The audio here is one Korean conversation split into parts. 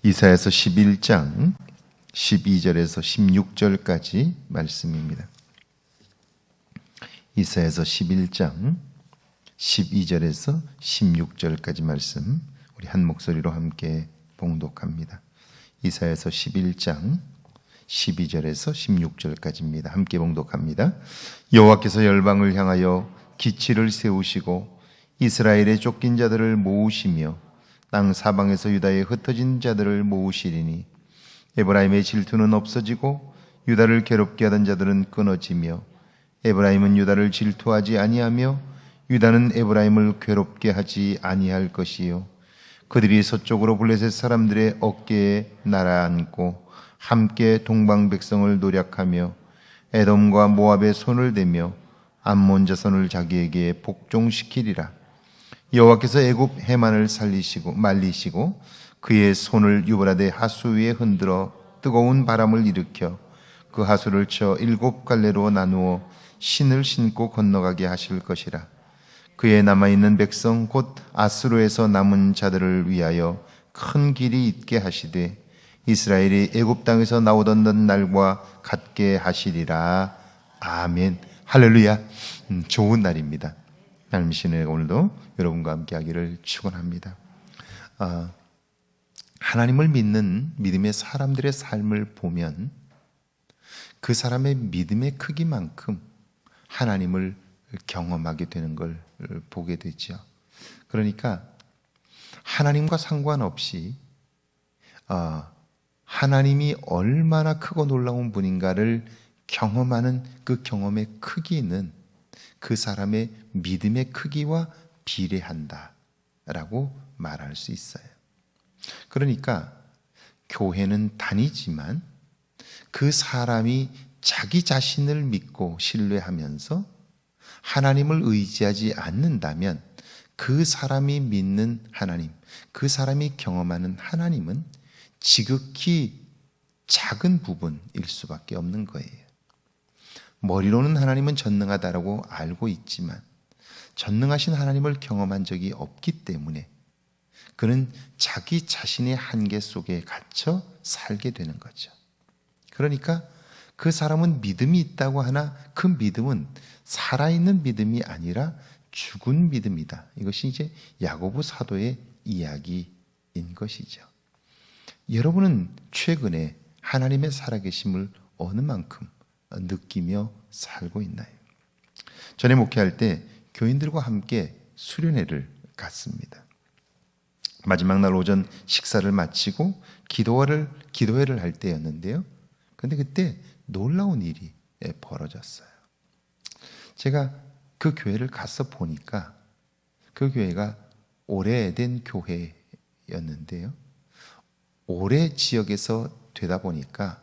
이사야서 11장 12절에서 16절까지 말씀입니다. 이사야서 11장 12절에서 16절까지 말씀 우리 한 목소리로 함께 봉독합니다. 이사야서 11장 12절에서 16절까지입니다. 함께 봉독합니다. 여호와께서 열방을 향하여 기치를 세우시고 이스라엘의 쫓긴 자들을 모으시며 땅 사방에서 유다의 흩어진 자들을 모으시리니 에브라임의 질투는 없어지고 유다를 괴롭게 하던 자들은 끊어지며 에브라임은 유다를 질투하지 아니하며 유다는 에브라임을 괴롭게 하지 아니할 것이요 그들이 서쪽으로 블레셋 사람들의 어깨에 날아앉고 함께 동방 백성을 노략하며 에돔과 모압의 손을 대며 암몬 자손을 자기에게 복종시키리라. 여호와께서 애굽 해만을 말리시고 그의 손을 유브라데 하수 위에 흔들어 뜨거운 바람을 일으켜 그 하수를 쳐 7 갈래로 나누어 신을 신고 건너가게 하실 것이라. 그의 남아있는 백성 곧 아스루에서 남은 자들을 위하여 큰 길이 있게 하시되 이스라엘이 애굽 땅에서 나오던 날과 같게 하시리라. 아멘. 할렐루야. 좋은 날입니다. 하나님 신의 오늘도 여러분과 함께 하기를 축원합니다. 하나님을 믿는 믿음의 사람들의 삶을 보면 그 사람의 믿음의 크기만큼 하나님을 경험하게 되는 걸 보게 되죠. 그러니까 하나님과 상관없이 하나님이 얼마나 크고 놀라운 분인가를 경험하는 그 경험의 크기는 그 사람의 믿음의 크기와 비례한다라고 말할 수 있어요. 그러니까 교회는 다니지만 그 사람이 자기 자신을 믿고 신뢰하면서 하나님을 의지하지 않는다면 그 사람이 믿는 하나님, 그 사람이 경험하는 하나님은 지극히 작은 부분일 수밖에 없는 거예요. 머리로는 하나님은 전능하다라고 알고 있지만 전능하신 하나님을 경험한 적이 없기 때문에 그는 자기 자신의 한계 속에 갇혀 살게 되는 거죠. 그러니까 그 사람은 믿음이 있다고 하나 그 믿음은 살아있는 믿음이 아니라 죽은 믿음이다. 이것이 이제 야고보 사도의 이야기인 것이죠. 여러분은 최근에 하나님의 살아계심을 어느 만큼 느끼며 살고 있나요? 전에 목회할 때 교인들과 함께 수련회를 갔습니다. 마지막 날 오전 식사를 마치고 기도회를 할 때였는데요. 그런데 그때 놀라운 일이 벌어졌어요. 제가 그 교회를 가서 보니까 그 교회가 오래된 교회였는데요. 오래 지역에서 되다 보니까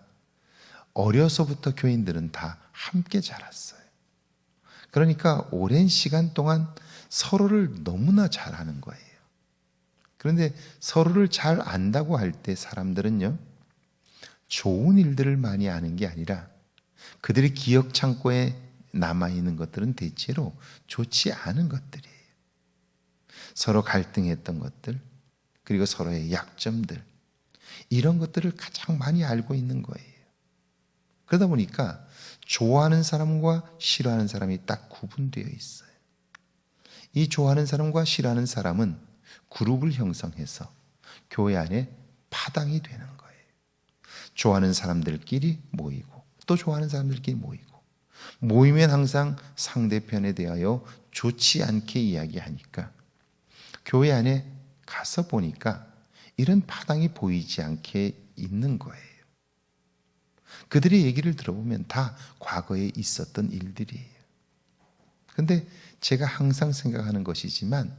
어려서부터 교인들은 다 함께 자랐어요. 그러니까 오랜 시간 동안 서로를 너무나 잘 아는 거예요. 그런데 서로를 잘 안다고 할 때 사람들은요, 좋은 일들을 많이 아는 게 아니라 그들의 기억 창고에 남아있는 것들은 대체로 좋지 않은 것들이에요. 서로 갈등했던 것들, 그리고 서로의 약점들, 이런 것들을 가장 많이 알고 있는 거예요. 그러다 보니까 좋아하는 사람과 싫어하는 사람이 딱 구분되어 있어요. 이 좋아하는 사람과 싫어하는 사람은 그룹을 형성해서 교회 안에 파당이 되는 거예요. 좋아하는 사람들끼리 모이고 또 좋아하는 사람들끼리 모이고 모이면 항상 상대편에 대하여 좋지 않게 이야기하니까 교회 안에 가서 보니까 이런 파당이 보이지 않게 있는 거예요. 그들의 얘기를 들어보면 다 과거에 있었던 일들이에요. 그런데 제가 항상 생각하는 것이지만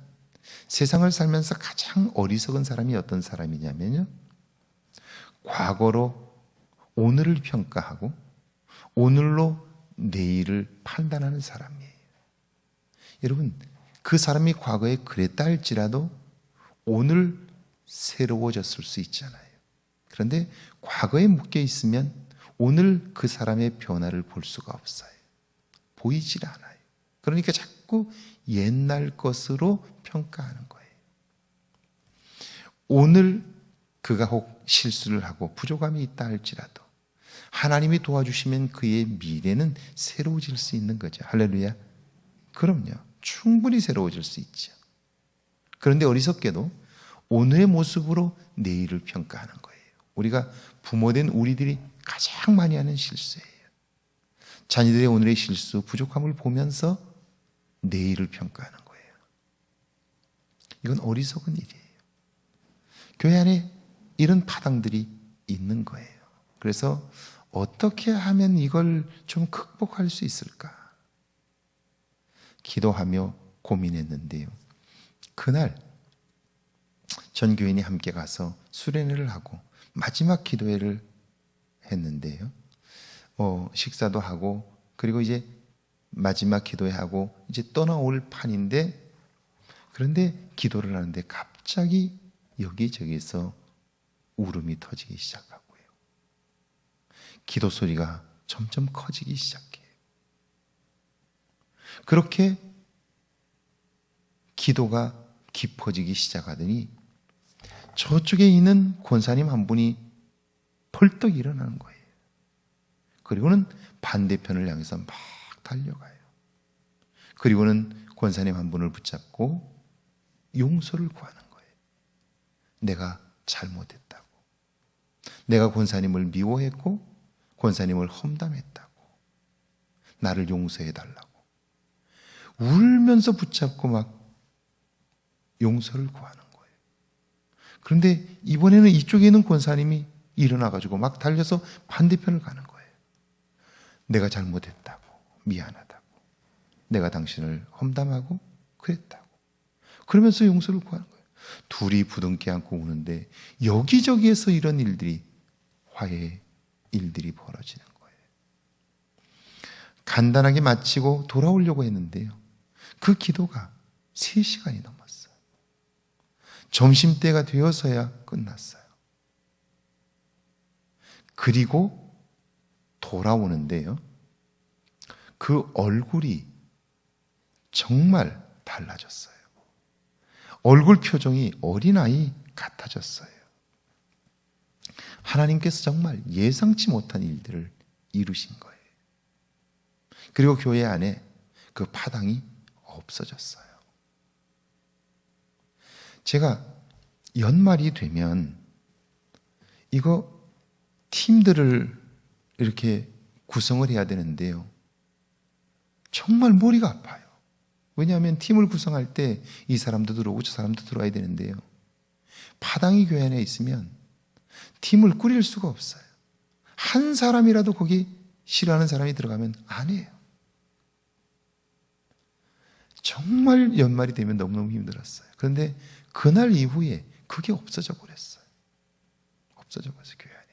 세상을 살면서 가장 어리석은 사람이 어떤 사람이냐면요, 과거로 오늘을 평가하고 오늘로 내일을 판단하는 사람이에요. 여러분, 그 사람이 과거에 그랬다 할지라도 오늘 새로워졌을 수 있잖아요. 그런데 과거에 묶여 있으면 오늘 그 사람의 변화를 볼 수가 없어요. 보이질 않아요. 그러니까 자꾸 옛날 것으로 평가하는 거예요. 오늘 그가 혹 실수를 하고 부족함이 있다 할지라도 하나님이 도와주시면 그의 미래는 새로워질 수 있는 거죠. 할렐루야. 그럼요. 충분히 새로워질 수 있죠. 그런데 어리석게도 오늘의 모습으로 내일을 평가하는 거예요. 우리가 부모된 우리들이 가장 많이 하는 실수예요. 자녀들의 오늘의 실수, 부족함을 보면서 내일을 평가하는 거예요. 이건 어리석은 일이에요. 교회 안에 이런 파당들이 있는 거예요. 그래서 어떻게 하면 이걸 좀 극복할 수 있을까? 기도하며 고민했는데요. 그날 전 교인이 함께 가서 수련회를 하고 마지막 기도회를 했는데요. 식사도 하고 그리고 이제 마지막 기도회하고 이제 떠나올 판인데, 그런데 기도를 하는데 갑자기 여기저기서 울음이 터지기 시작하고요. 기도 소리가 점점 커지기 시작해요. 그렇게 기도가 깊어지기 시작하더니 저쪽에 있는 권사님 한 분이 벌떡 일어나는 거예요. 그리고는 반대편을 향해서 막 달려가요. 그리고는 권사님 한 분을 붙잡고 용서를 구하는 거예요. 내가 잘못했다고. 내가 권사님을 미워했고 권사님을 험담했다고. 나를 용서해달라고. 울면서 붙잡고 막 용서를 구하는 거예요. 그런데 이번에는 이쪽에 있는 권사님이 일어나가지고 막 달려서 반대편을 가는 거예요. 내가 잘못했다고. 미안하다고. 내가 당신을 험담하고 그랬다고. 그러면서 용서를 구하는 거예요. 둘이 부둥켜 안고 우는데 여기저기에서 이런 일들이, 화해의 일들이 벌어지는 거예요. 간단하게 마치고 돌아오려고 했는데요. 그 기도가 3시간이 넘었어요. 점심때가 되어서야 끝났어요. 그리고 돌아오는데요. 그 얼굴이 정말 달라졌어요. 얼굴 표정이 어린아이 같아졌어요. 하나님께서 정말 예상치 못한 일들을 이루신 거예요. 그리고 교회 안에 그 파당이 없어졌어요. 제가 연말이 되면 이거 팀들을 이렇게 구성을 해야 되는데요. 정말 머리가 아파요. 왜냐하면 팀을 구성할 때 이 사람도 들어오고 저 사람도 들어와야 되는데요. 파당이 교회 안에 있으면 팀을 꾸릴 수가 없어요. 한 사람이라도 거기 싫어하는 사람이 들어가면 안 해요. 정말 연말이 되면 너무너무 힘들었어요. 그런데 그날 이후에 그게 없어져 버렸어요. 없어져 버렸어요, 교회 안에.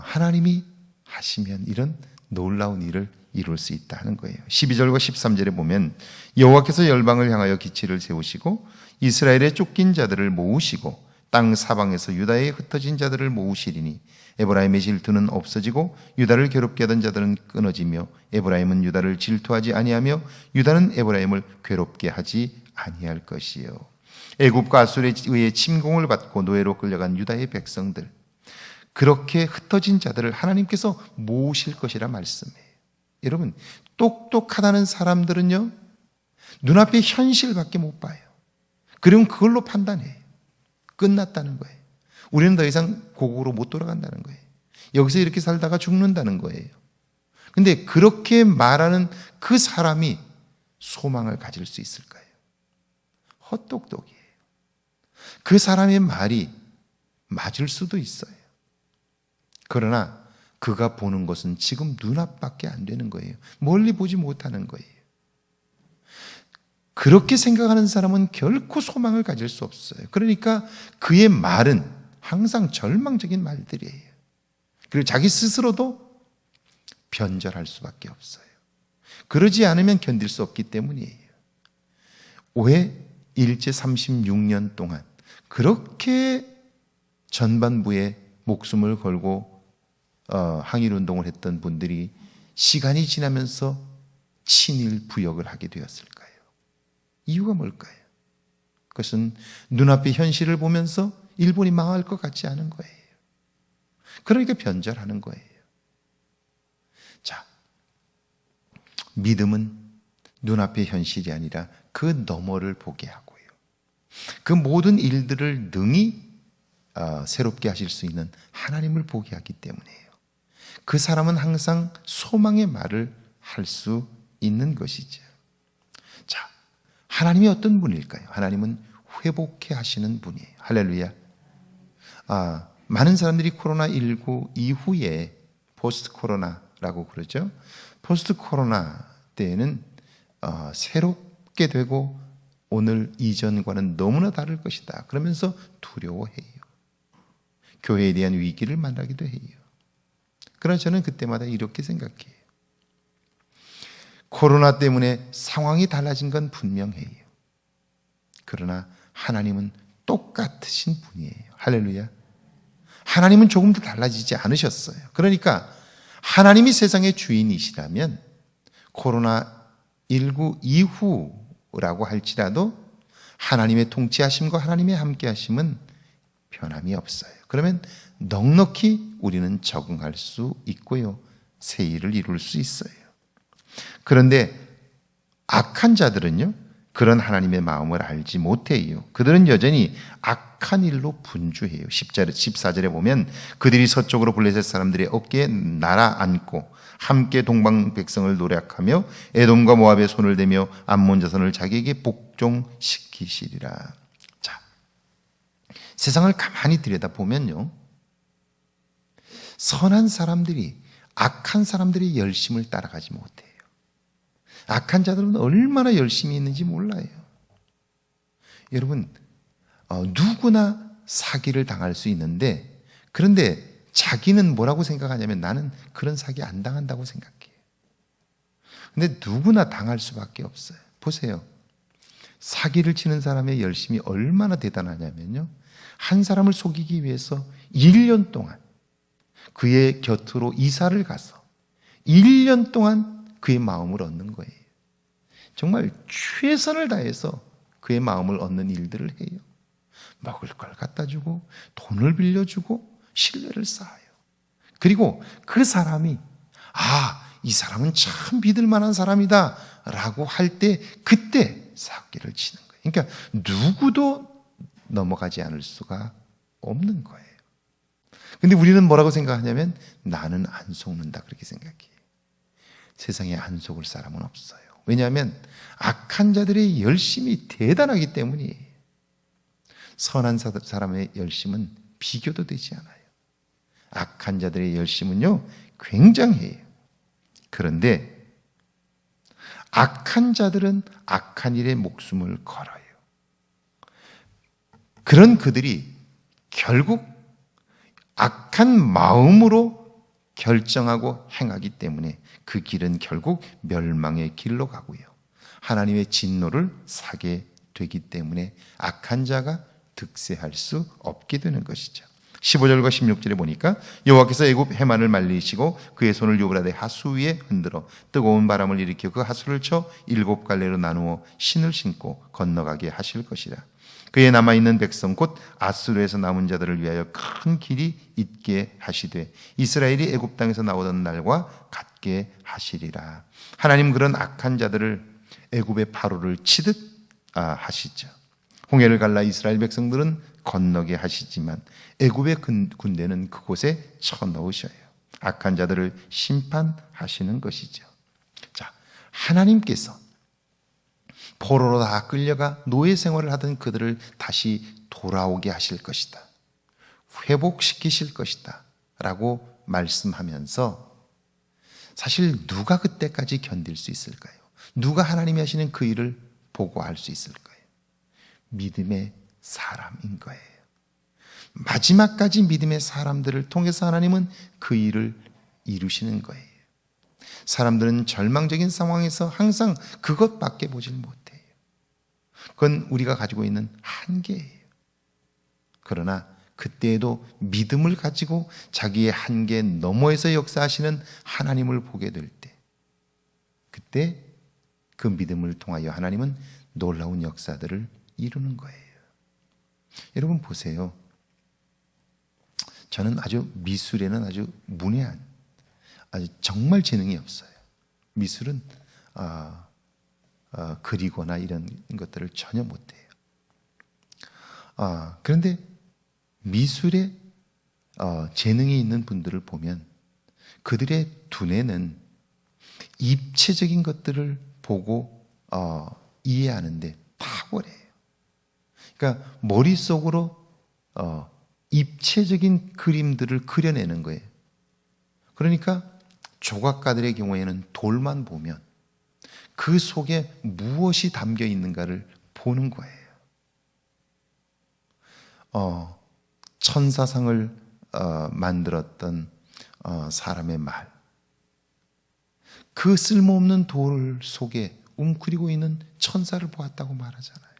하나님이 하시면 이런 놀라운 일을 이룰 수 있다 하는 거예요. 12절과 13절에 보면 여호와께서 열방을 향하여 기치를 세우시고 이스라엘의 쫓긴 자들을 모으시고 땅 사방에서 유다에 흩어진 자들을 모으시리니 에브라임의 질투는 없어지고 유다를 괴롭게 하던 자들은 끊어지며 에브라임은 유다를 질투하지 아니하며 유다는 에브라임을 괴롭게 하지 아니할 것이요. 애굽과 아수르에 의해 침공을 받고 노예로 끌려간 유다의 백성들, 그렇게 흩어진 자들을 하나님께서 모으실 것이라 말씀해요. 여러분, 똑똑하다는 사람들은요, 눈앞에 현실밖에 못 봐요. 그러면 그걸로 판단해요. 끝났다는 거예요. 우리는 더 이상 고국으로 못 돌아간다는 거예요. 여기서 이렇게 살다가 죽는다는 거예요. 근데 그렇게 말하는 그 사람이 소망을 가질 수 있을까요? 헛똑똑이에요. 그 사람의 말이 맞을 수도 있어요. 그러나 그가 보는 것은 지금 눈앞밖에 안 되는 거예요. 멀리 보지 못하는 거예요. 그렇게 생각하는 사람은 결코 소망을 가질 수 없어요. 그러니까 그의 말은 항상 절망적인 말들이에요. 그리고 자기 스스로도 변절할 수밖에 없어요. 그러지 않으면 견딜 수 없기 때문이에요. 왜 일제 36년 동안 그렇게 전반부에 목숨을 걸고 항일운동을 했던 분들이 시간이 지나면서 친일 부역을 하게 되었을까요? 이유가 뭘까요? 그것은 눈앞의 현실을 보면서 일본이 망할 것 같지 않은 거예요. 그러니까 변절하는 거예요. 자, 믿음은 눈앞의 현실이 아니라 그 너머를 보게 하고요. 그 모든 일들을 능히 새롭게 하실 수 있는 하나님을 보게 하기 때문이에요. 그 사람은 항상 소망의 말을 할 수 있는 것이죠. 자, 하나님이 어떤 분일까요? 하나님은 회복해 하시는 분이에요. 할렐루야. 많은 사람들이 코로나19 이후에 포스트 코로나라고 그러죠. 포스트 코로나 때에는 새롭게 되고 오늘 이전과는 너무나 다를 것이다. 그러면서 두려워해요. 교회에 대한 위기를 만나기도 해요. 그러나 저는 그때마다 이렇게 생각해요. 코로나 때문에 상황이 달라진 건 분명해요. 그러나 하나님은 똑같으신 분이에요. 할렐루야. 하나님은 조금도 달라지지 않으셨어요. 그러니까 하나님이 세상의 주인이시라면 코로나19 이후라고 할지라도 하나님의 통치하심과 하나님의 함께하심은 변함이 없어요. 그러면 넉넉히 우리는 적응할 수 있고요. 새 일을 이룰 수 있어요. 그런데 악한 자들은요, 그런 하나님의 마음을 알지 못해요. 그들은 여전히 악한 일로 분주해요. 14절에 보면 그들이 서쪽으로 블레셋 사람들의 어깨에 날아앉고 함께 동방 백성을 노략하며 에돔과 모압의 손을 대며 암몬 자손을 자기에게 복종시키시리라. 자, 세상을 가만히 들여다보면요, 선한 사람들이 악한 사람들의 열심을 따라가지 못해요. 악한 자들은 얼마나 열심히 있는지 몰라요. 여러분, 누구나 사기를 당할 수 있는데, 그런데 자기는 뭐라고 생각하냐면 나는 그런 사기 안 당한다고 생각해요. 근데 누구나 당할 수밖에 없어요. 보세요. 사기를 치는 사람의 열심이 얼마나 대단하냐면요, 한 사람을 속이기 위해서 1년 동안 그의 곁으로 이사를 가서 1년 동안 그의 마음을 얻는 거예요. 정말 최선을 다해서 그의 마음을 얻는 일들을 해요. 먹을 걸 갖다 주고 돈을 빌려주고 신뢰를 쌓아요. 그리고 그 사람이 이 사람은 참 믿을 만한 사람이다 라고 할 때 그때 사기를 치는 거예요. 그러니까 누구도 넘어가지 않을 수가 없는 거예요. 근데 우리는 뭐라고 생각하냐면 나는 안 속는다 그렇게 생각해요. 세상에 안 속을 사람은 없어요. 왜냐하면 악한 자들의 열심이 대단하기 때문이에요. 선한 사람의 열심은 비교도 되지 않아요. 악한 자들의 열심은요, 굉장해요. 그런데 악한 자들은 악한 일에 목숨을 걸어요. 그런 그들이 결국 악한 마음으로 결정하고 행하기 때문에 그 길은 결국 멸망의 길로 가고요. 하나님의 진노를 사게 되기 때문에 악한 자가 득세할 수 없게 되는 것이죠. 15절과 16절에 보니까 여호와께서 애굽 해만을 말리시고 그의 손을 유브라데 하수 위에 흔들어 뜨거운 바람을 일으켜 그 하수를 쳐 7갈래로 나누어 신을 신고 건너가게 하실 것이라. 그에 남아있는 백성 곧 아수르에서 남은 자들을 위하여 큰 길이 있게 하시되 이스라엘이 애굽 땅에서 나오던 날과 같게 하시리라. 하나님 그런 악한 자들을 애굽의 바로를 치듯 하시죠. 홍해를 갈라 이스라엘 백성들은 건너게 하시지만 애굽의 군대는 그곳에 쳐넣으셔요. 악한 자들을 심판하시는 것이죠. 자, 하나님께서 포로로 다 끌려가 노예 생활을 하던 그들을 다시 돌아오게 하실 것이다. 회복시키실 것이다. 라고 말씀하면서 사실 누가 그때까지 견딜 수 있을까요? 누가 하나님이 하시는 그 일을 보고할 수 있을까요? 믿음의 사람인 거예요. 마지막까지 믿음의 사람들을 통해서 하나님은 그 일을 이루시는 거예요. 사람들은 절망적인 상황에서 항상 그것밖에 보질 못해요. 그건 우리가 가지고 있는 한계예요. 그러나 그때에도 믿음을 가지고 자기의 한계 너머에서 역사하시는 하나님을 보게 될 때, 그때 그 믿음을 통하여 하나님은 놀라운 역사들을 이루는 거예요. 여러분 보세요. 저는 아주 미술에는 아주 문외한, 아주 정말 재능이 없어요. 미술은 그리거나 이런 것들을 전혀 못해요. 그런데 미술에 재능이 있는 분들을 보면 그들의 두뇌는 입체적인 것들을 보고 이해하는데 탁월해요. 그러니까 머릿속으로 입체적인 그림들을 그려내는 거예요. 그러니까 조각가들의 경우에는 돌만 보면 그 속에 무엇이 담겨 있는가를 보는 거예요. 천사상을 만들었던 사람의 말, 그 쓸모없는 돌 속에 웅크리고 있는 천사를 보았다고 말하잖아요.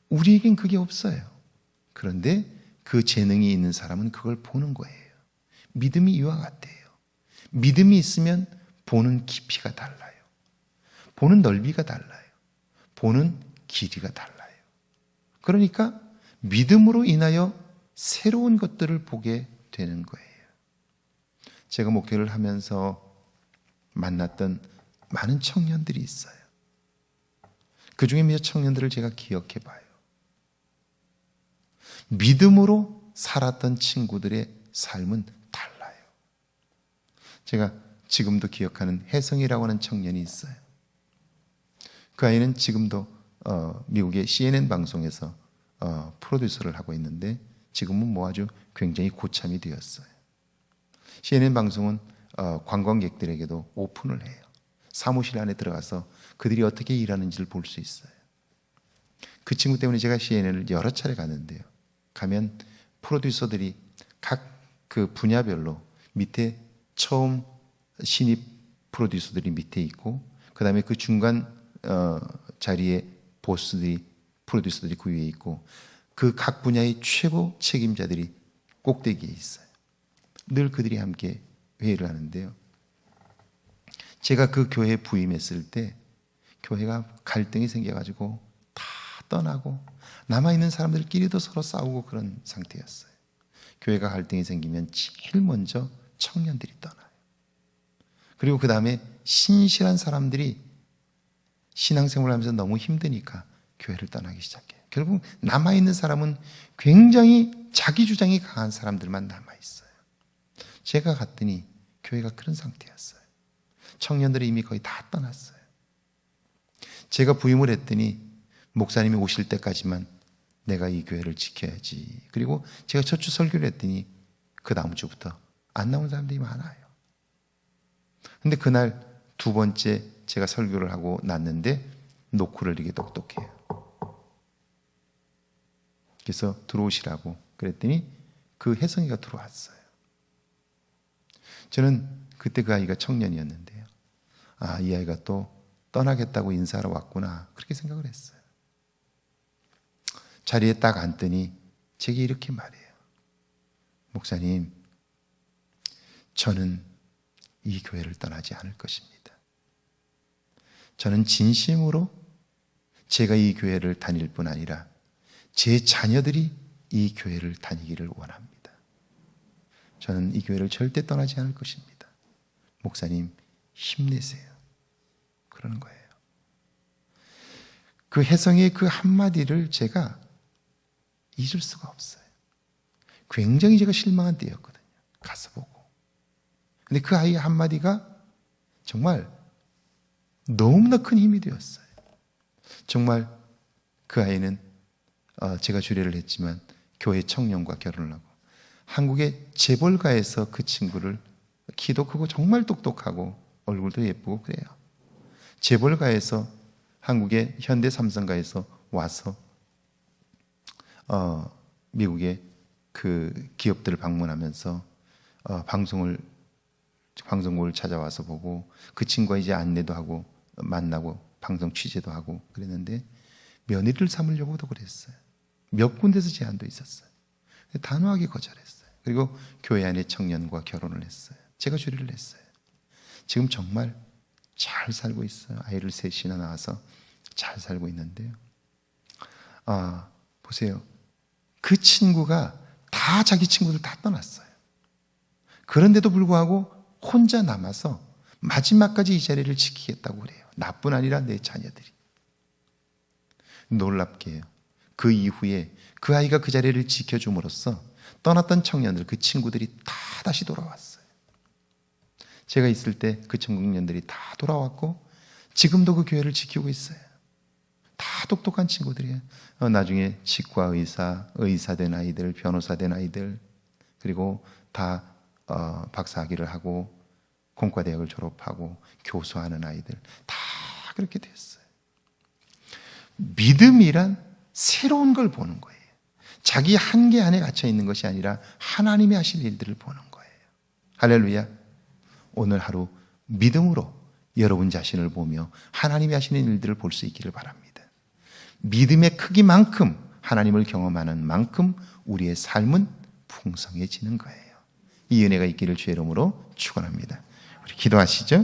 우리에겐 그게 없어요. 그런데 그 재능이 있는 사람은 그걸 보는 거예요. 믿음이 이와 같아요. 믿음이 있으면 보는 깊이가 달라요. 보는 넓이가 달라요. 보는 길이가 달라요. 그러니까 믿음으로 인하여 새로운 것들을 보게 되는 거예요. 제가 목회를 하면서 만났던 많은 청년들이 있어요. 그 중에 몇 청년들을 제가 기억해 봐요. 믿음으로 살았던 친구들의 삶은 달라요. 제가 지금도 기억하는 혜성이라고 하는 청년이 있어요. 그 아이는 지금도 미국의 CNN 방송에서 프로듀서를 하고 있는데 지금은 뭐 아주 굉장히 고참이 되었어요. CNN 방송은 관광객들에게도 오픈을 해요. 사무실 안에 들어가서 그들이 어떻게 일하는지를 볼 수 있어요. 그 친구 때문에 제가 CNN을 여러 차례 갔는데요. 가면 프로듀서들이 각 그 분야별로 밑에 처음 신입 프로듀서들이 밑에 있고 그 다음에 그 중간 자리에 프로듀서들이 그 위에 있고 그 각 분야의 최고 책임자들이 꼭대기에 있어요. 늘 그들이 함께 회의를 하는데요. 제가 그 교회에 부임했을 때 교회가 갈등이 생겨가지고 다 떠나고 남아있는 사람들끼리도 서로 싸우고 그런 상태였어요. 교회가 갈등이 생기면 제일 먼저 청년들이 떠나요. 그리고 그 다음에 신실한 사람들이 신앙생활을 하면서 너무 힘드니까 교회를 떠나기 시작해요. 결국 남아있는 사람은 굉장히 자기 주장이 강한 사람들만 남아있어요. 제가 갔더니 교회가 그런 상태였어요. 청년들이 이미 거의 다 떠났어요. 제가 부임을 했더니 목사님이 오실 때까지만 내가 이 교회를 지켜야지. 그리고 제가 첫 주 설교를 했더니 그 다음 주부터 안 나온 사람들이 많아요. 근데 그날 두 번째 제가 설교를 하고 났는데 노크를 이렇게 똑똑해요. 그래서 들어오시라고 그랬더니 그 혜성이가 들어왔어요. 저는 그때 그 아이가 청년이었는데요. 이 아이가 또 떠나겠다고 인사하러 왔구나 그렇게 생각을 했어요. 자리에 딱 앉더니 제게 이렇게 말해요. 목사님, 저는 이 교회를 떠나지 않을 것입니다. 저는 진심으로 제가 이 교회를 다닐 뿐 아니라 제 자녀들이 이 교회를 다니기를 원합니다. 저는 이 교회를 절대 떠나지 않을 것입니다. 목사님, 힘내세요. 그러는 거예요. 그 혜성의 그 한마디를 제가 잊을 수가 없어요. 굉장히 제가 실망한 때였거든요. 가서 보고. 근데 그 아이의 한마디가 정말 너무나 큰 힘이 되었어요. 정말 그 아이는 제가 주례를 했지만 교회 청년과 결혼을 하고 한국의 재벌가에서 그 친구를 키도 크고 정말 똑똑하고 얼굴도 예쁘고 그래요. 재벌가에서 한국의 현대 삼성가에서 와서 미국의 그 기업들을 방문하면서 방송국을 찾아와서 보고 그 친구가 이제 안내도 하고 만나고 방송 취재도 하고 그랬는데 며느리를 삼으려고도 그랬어요. 몇 군데서 제안도 있었어요. 단호하게 거절했어요. 그리고 교회 안에 청년과 결혼을 했어요. 제가 주례를 했어요. 지금 정말 잘 살고 있어요. 아이를 셋이나 낳아서 잘 살고 있는데요. 보세요. 그 친구가 다 다 자기 친구들 다 떠났어요. 그런데도 불구하고 혼자 남아서 마지막까지 이 자리를 지키겠다고 그래요. 나뿐 아니라 내 자녀들이. 놀랍게요. 그 이후에 그 아이가 그 자리를 지켜줌으로써 떠났던 청년들, 그 친구들이 다 다시 돌아왔어요. 제가 있을 때 그 청년들이 다 돌아왔고 지금도 그 교회를 지키고 있어요. 다 똑똑한 친구들이에요. 나중에 치과 의사, 의사 된 아이들, 변호사 된 아이들, 그리고 다 박사학위를 하고 공과대학을 졸업하고 교수하는 아이들, 다 그렇게 됐어요. 믿음이란 새로운 걸 보는 거예요. 자기 한계 안에 갇혀 있는 것이 아니라 하나님이 하실 일들을 보는 거예요. 할렐루야. 오늘 하루 믿음으로 여러분 자신을 보며 하나님이 하시는 일들을 볼 수 있기를 바랍니다. 믿음의 크기만큼 하나님을 경험하는 만큼 우리의 삶은 풍성해지는 거예요. 이 은혜가 있기를 주의 이름으로 축원합니다. 우리 기도하시죠.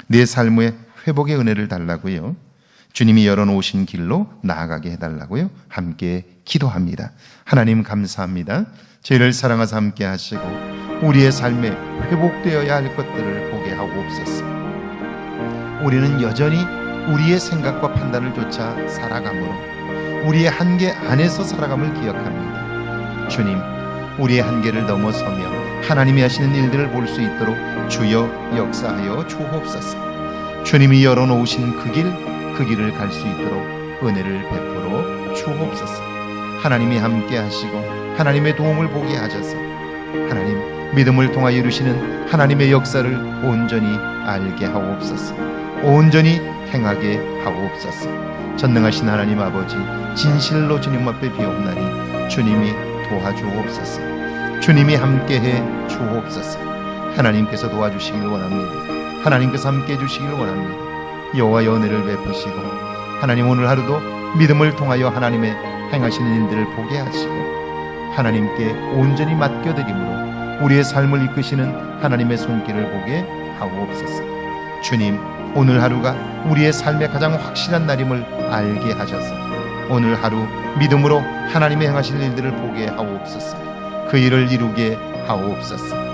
내 삶의 회복의 은혜를 달라고요. 주님이 열어놓으신 길로 나아가게 해달라고요. 함께 기도합니다. 하나님 감사합니다. 저희를 사랑하사 함께 하시고 우리의 삶에 회복되어야 할 것들을 보게 하고 없었습니다. 우리는 여전히 우리의 생각과 판단을 쫓아 살아가므로 우리의 한계 안에서 살아감을 기억합니다. 주님, 우리의 한계를 넘어서며 하나님이 하시는 일들을 볼 수 있도록 주여 역사하여 주옵소서. 주님이 열어놓으신 그 길을 갈 수 있도록 은혜를 베풀어 주옵소서. 하나님이 함께 하시고 하나님의 도움을 보게 하셔서 하나님 믿음을 통하여 이루시는 하나님의 역사를 온전히 알게 하옵소서. 온전히 행하게 하옵소서. 전능하신 하나님 아버지, 진실로 주님 앞에 비옵나니 주님이 도와주옵소서. 주님이 함께해 주옵소서. 하나님께서 도와주시길 원합니다. 하나님께서 함께해 주시길 원합니다. 여호와의 은혜를 베푸시고 하나님 오늘 하루도 믿음을 통하여 하나님의 행하시는 일들을 보게 하시고 하나님께 온전히 맡겨드림으로 우리의 삶을 이끄시는 하나님의 손길을 보게 하옵소서. 주님, 오늘 하루가 우리의 삶의 가장 확실한 날임을 알게 하셔서 오늘 하루 믿음으로 하나님의 행하시는 일들을 보게 하옵소서. 그 일을 이루게 하옵소서.